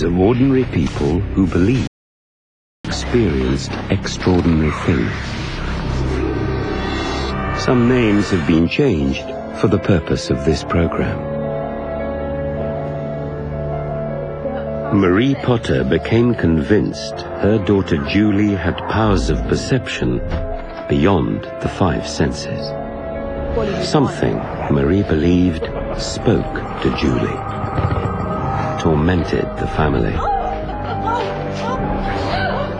stories of ordinary people who believe experienced extraordinary things. Some names have been changed for the purpose of this program. Marie Potter became convinced her daughter Julie had powers of perception beyond the five senses. Something, Marie believed, spoke to Julie, tormented the family,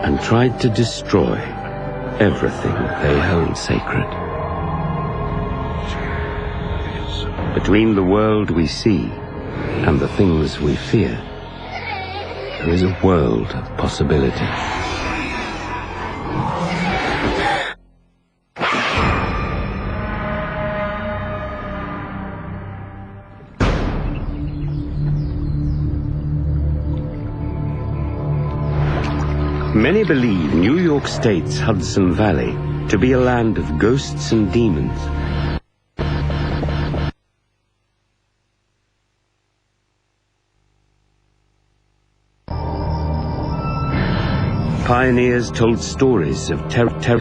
and tried to destroy everything they held sacred. Between the world we see and the things we fear, there is a world of possibility. Many believe New York State's Hudson Valley to be a land of ghosts and demons. Pioneers told stories of terror.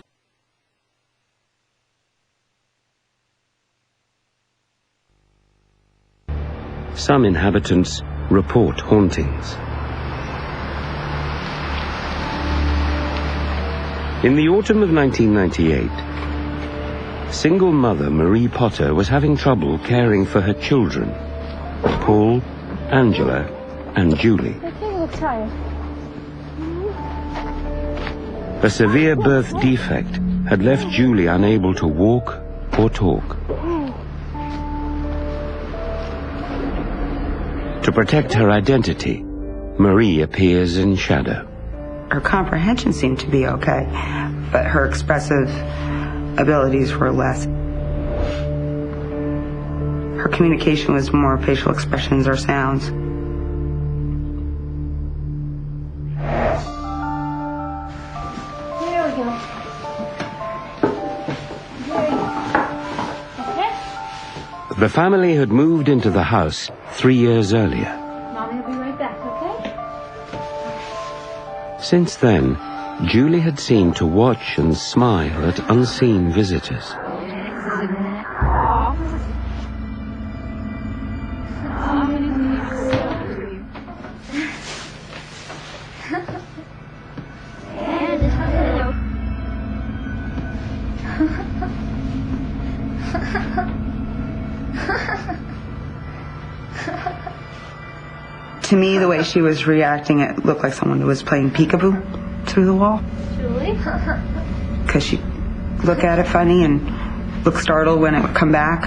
Some inhabitants report hauntings. In the autumn of 1998, single mother Marie Potter was having trouble caring for her children, Paul, Angela, and Julie. You look tired. A severe birth defect had left Julie unable to walk or talk. To protect her identity, Marie appears in shadow. Her comprehension seemed to be okay, but her expressive abilities were less. Her communication was more facial expressions or sounds. There we go. Okay? The family had moved into the house 3 years earlier. Mommy will be right back, okay? Since then, Julie had seemed to watch and smile at unseen visitors. To me, the way she was reacting, it looked like someone who was playing peekaboo through the wall. Julie? Because she'd look at it funny and look startled when it would come back.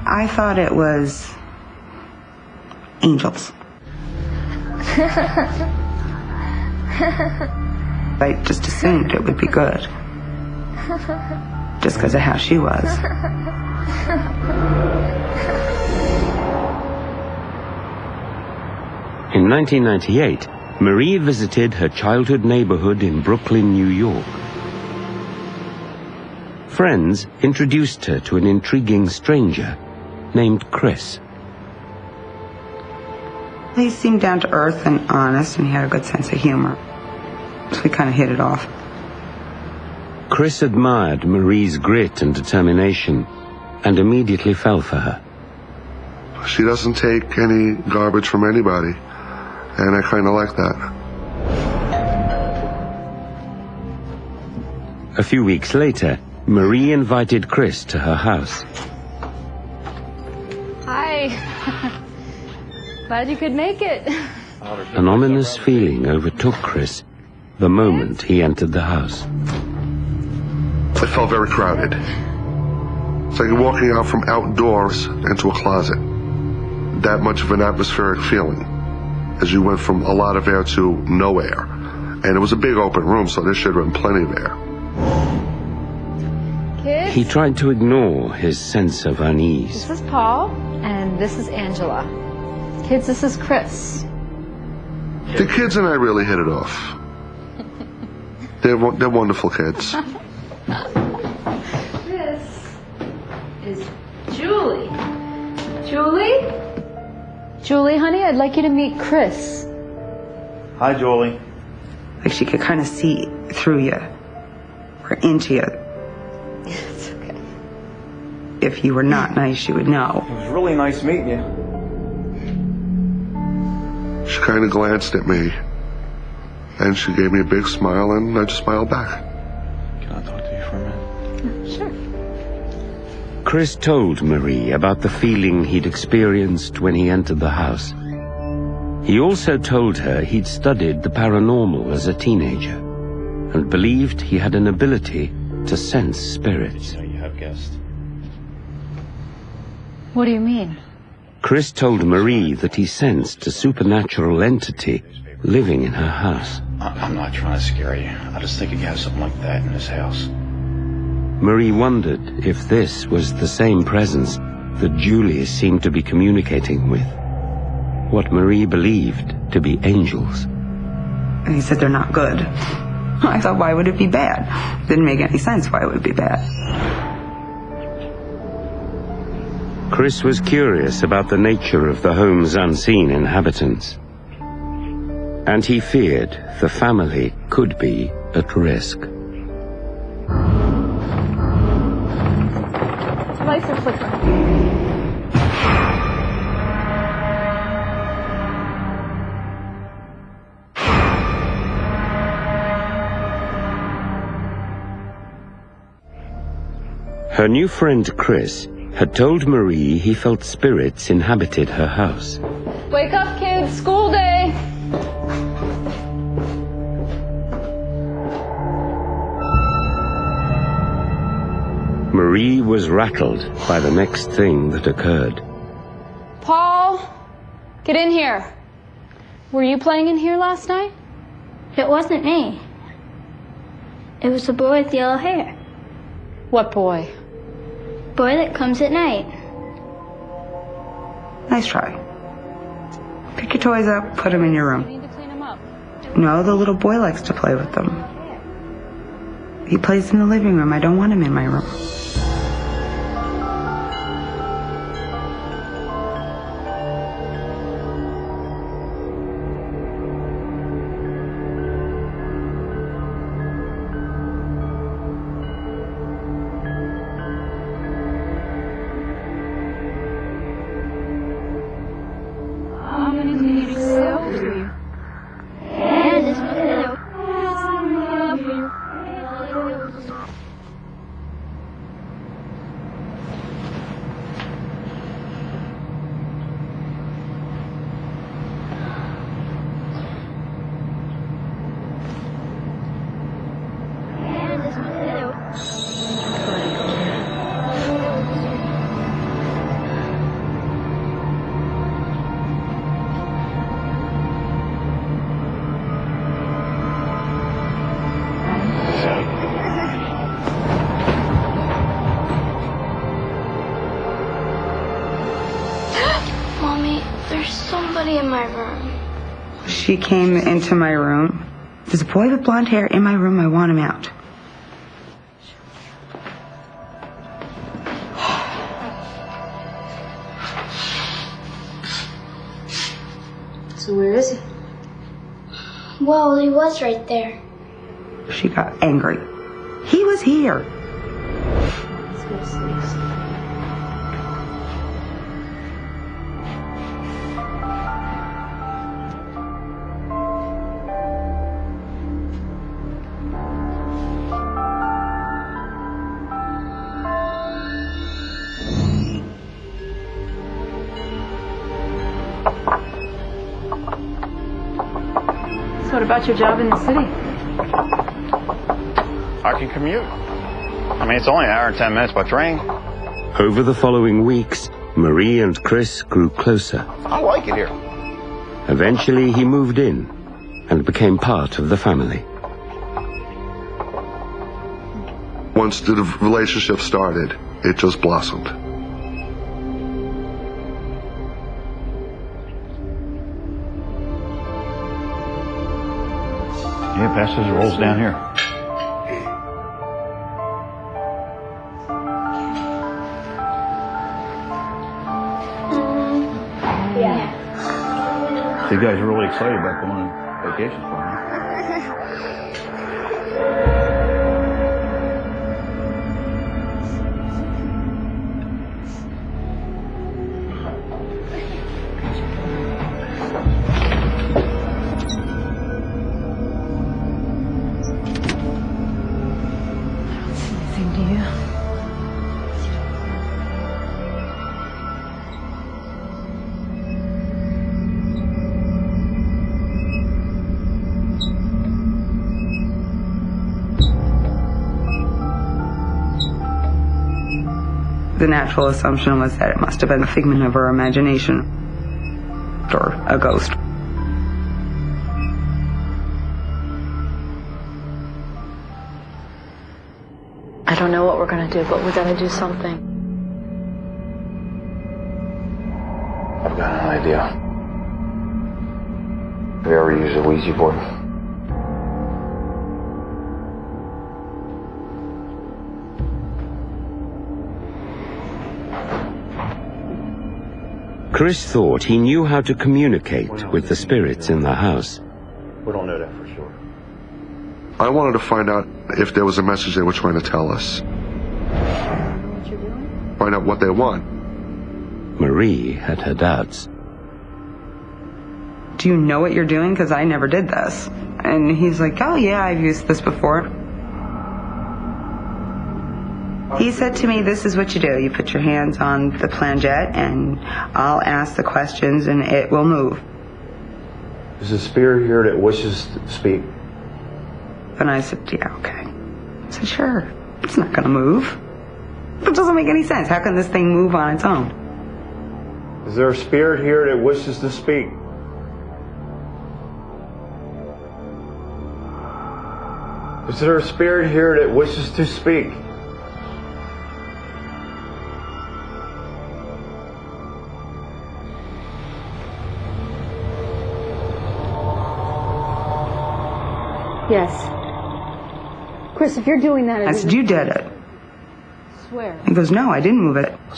I thought it was angels. I just assumed it would be good. Just because of how she was. In 1998, Marie visited her childhood neighborhood in Brooklyn, New York. Friends introduced her to an intriguing stranger named Chris. He seemed down to earth and honest, and he had a good sense of humor. So we kind of hit it off. Chris admired Marie's grit and determination and immediately fell for her. She doesn't take any garbage from anybody, and I kind of like that. A few weeks later, Marie invited Chris to her house. Hi. Glad you could make it. An ominous feeling overtook Chris the moment he entered the house. It felt very crowded. It's like walking out from outdoors into a closet. That much of an atmospheric feeling as you went from a lot of air to no air. And it was a big open room, so there should have been plenty of air. Kids? He tried to ignore his sense of unease. This is Paul, and this is Angela. Kids, this is Chris. The kids and I really hit it off. They're wonderful kids. This is Julie. Julie? Julie, honey, I'd like you to meet Chris. Hi, Julie. Like she could kind of see through you or into you. It's okay. If you were not nice, she would know. It was really nice meeting you. She kind of glanced at me, and she gave me a big smile, and I just smiled back. Can I talk to you for a minute? Sure. Chris told Marie about the feeling he'd experienced when he entered the house. He also told her he'd studied the paranormal as a teenager and believed he had an ability to sense spirits. You have guests. What do you mean? Chris told Marie that he sensed a supernatural entity living in her house. I'm not trying to scare you. I just think you have something like that in this house. Marie wondered if this was the same presence that Julie seemed to be communicating with, what Marie believed to be angels. And he said they're not good. I thought, why would it be bad? Didn't make any sense why it would be bad. Chris was curious about the nature of the home's unseen inhabitants, and he feared the family could be at risk. Lights are flickering. Her new friend Chris had told Marie he felt spirits inhabited her house. Wake up, kids. School day. Marie was rattled by the next thing that occurred. Paul, get in here. Were you playing in here last night? It wasn't me. It was the boy with yellow hair. What boy? Boy that comes at night. Nice try. Pick your toys up, put them in your You room. need to clean them up. No, the little boy likes to play with them. He plays in the living room. I don't want him in my room. And this pillow. And this pillow. Mommy, there's somebody in my room. She came into my room. There's a boy with blonde hair in my room. I want him out. So where is he? Well, he was right there. She got angry. He was here. Let's go to sleep. So what about your job in the city? I can commute. I mean, it's only an hour and 10 minutes by train. Over the following weeks, Marie and Chris grew closer. I like it here. Eventually, he moved in and became part of the family. Once the relationship started, it just blossomed. Yeah, pass those rolls down here. Yeah. So you guys are really excited about going on vacation for me? The natural assumption was that it must have been a figment of her imagination or a ghost. I don't know what we're going to do, but we got to do something. I've got an idea. Have you ever used a Ouija board? Chris thought he knew how to communicate with the spirits in the house. We don't know that for sure. I wanted to find out if there was a message they were trying to tell us. Find out what they want. Marie had her doubts. Do you know what you're doing? Because I never did this. And he's like, oh yeah, I've used this before. He said to me, this is what you do. You put your hands on the planchette and I'll ask the questions and it will move. Is a spirit here that wishes to speak? And I said, yeah, okay. I said, sure. It's not going to move. It doesn't make any sense. How can this thing move on its own? Is there a spirit here that wishes to speak? Is there a spirit here that wishes to speak? Yes. Chris, if you're doing that, I said, you did it. swear. He goes, no, I didn't move it.